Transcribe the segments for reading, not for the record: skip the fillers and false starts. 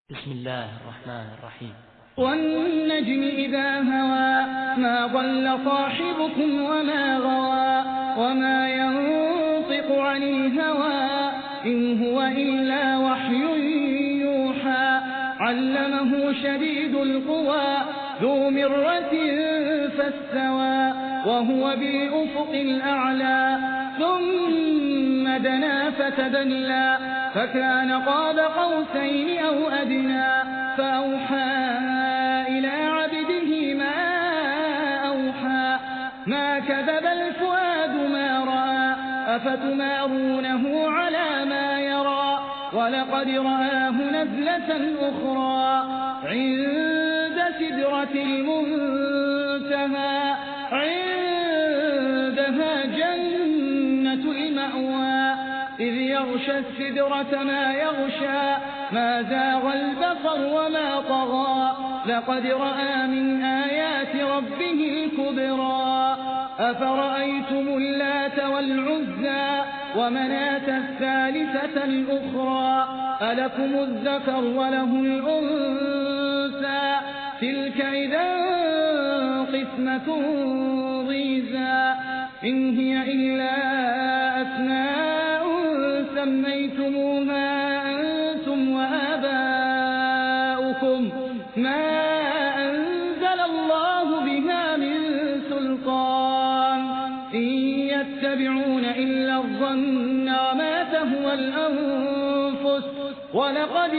بسم الله الرحمن الرحيم. والنجم إذا هوى ما ضل صاحبكم وما غوى وما ينطق عن الهوى إن هو إلا وحي يوحى علمه شديد القوى ذو مرة فاستوى وهو بالأفق الأعلى ثم دنا فتدلى فكان قاب قوسين أو أدنى فأوحى إلى عبده ما أوحى ما كذب الفؤاد ما رأى أفتمارونه على ما يرى ولقد رآه نزلة أخرى عند سدرة المنتهى عندها جنة المأوى إذ يغشى السدرة ما يغشى ما زاغ البصر وما طغى لقد رأى من آيات ربه الكبرى أفرأيتم اللات والعزى ومناة الثالثة الأخرى ألكم الذكر وله الأنثى تلك إذا قسمة ضيزى إن هي إلا أسماء سميتموها أنتم وآباؤكم ما أنزل الله بها من سلطان إن يتبعون إلا الظن وما تهوى الأنفس ولقد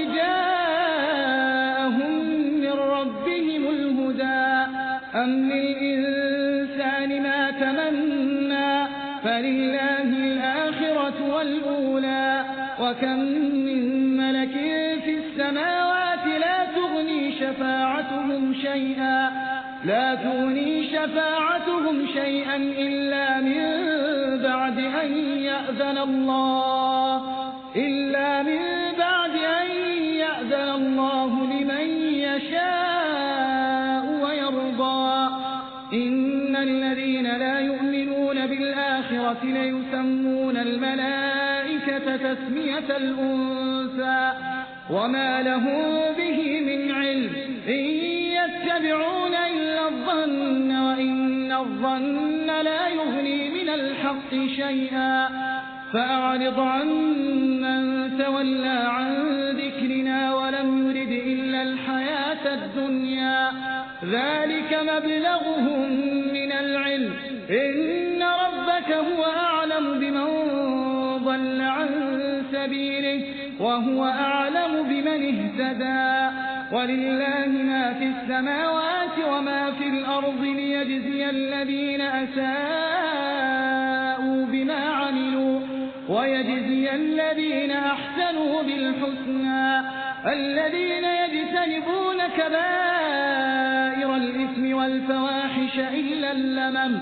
جاءهم من ربهم الهدى أم للإنسان ما تمنى فلله الآخرة والأولى وكم من ملك في السماوات لا تغني شفاعتهم شيئا إلا من بعد أن يأذن الله لمن يشاء ويرضى إن الذين لا يؤمنون بالآخرة ليسمون الملائكة تسمية الأنثى وما لهم به من علم إن يتبعون إلا الظن وإن الظن لا يغني من الحق شيئا فأعرض عن من تولى عن ذكرنا ولم يرد إلا الحياة الدنيا ذلك مبلغهم من العلم إن ربك هو أعلم بمن ضل عن سبيله وهو أعلم بمن اهتدى ولله ما في السماوات وما في الأرض ليجزي الذين أساءوا بما عملوا ويجزي الذين أحسنوا بالحسنى الذين يجتنبون كبائر الإثم والفواحش إلا اللمم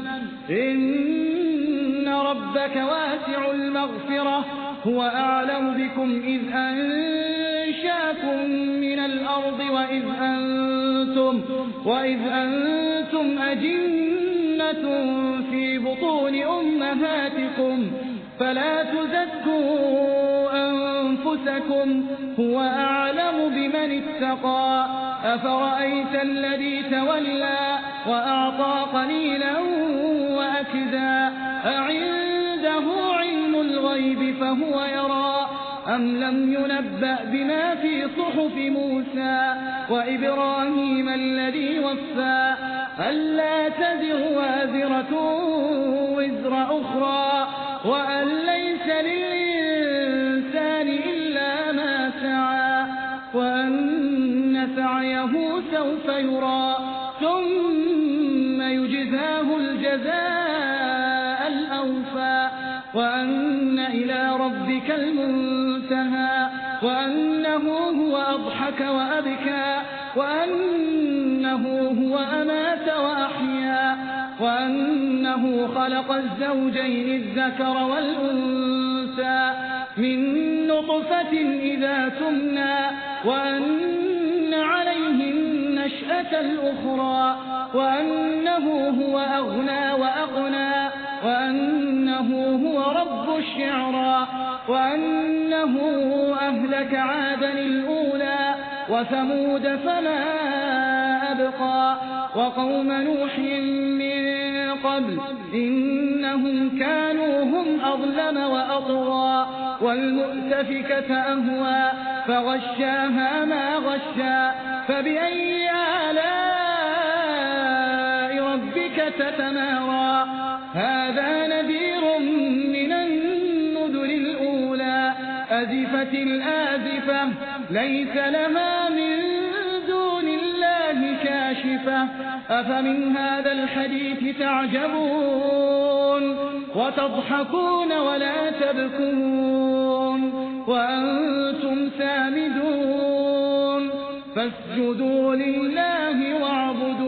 إن ربك واسع المغفرة هو أعلم بكم إذ أنشاكم من الأرض وإذ أنتم أجنة في بطون أمهاتكم فلا تزكوا أنفسكم هو أعلم بمن اتقى أفرأيت الذي تولى وأعطى قليلا وأكدا أعنده علم الغيب فهو يرى أم لم ينبأ بما في صحف موسى وإبراهيم الذي وفى ألا تزر وازرة وزر أخرى وأن ليس للإنسان إلا ما سعى وأن سعيه سوف يرى ثم يجزاه الجزاء الأوفى وأن إلى ربك المنتهى وأنه هو أضحك وأبكى وأنه هو أمات وأحيا وأنه خلق الزوجين الذكر والأنثى من نطفة إذا تمنى وأن عليه النشأة الأخرى وأنه هو أغنى وأقنى وأنه هو رب الشعرى وأنه أهلك عادا الأولى وثمود فما أبقى وقوم نوح من قبل إنهم كانوا هم أظلم وأطغى والمؤتفكة أهوى فغشاها ما غشا فبأي آلاء ربك تتمارى هذا نذير من النذر الأولى أزفت الآزفة ليس لها من دون الله كاشفة أفمن هذا الحديث تعجبون وتضحكون ولا تبكون وأنتم سامدون فاسجدوا لله واعبدوا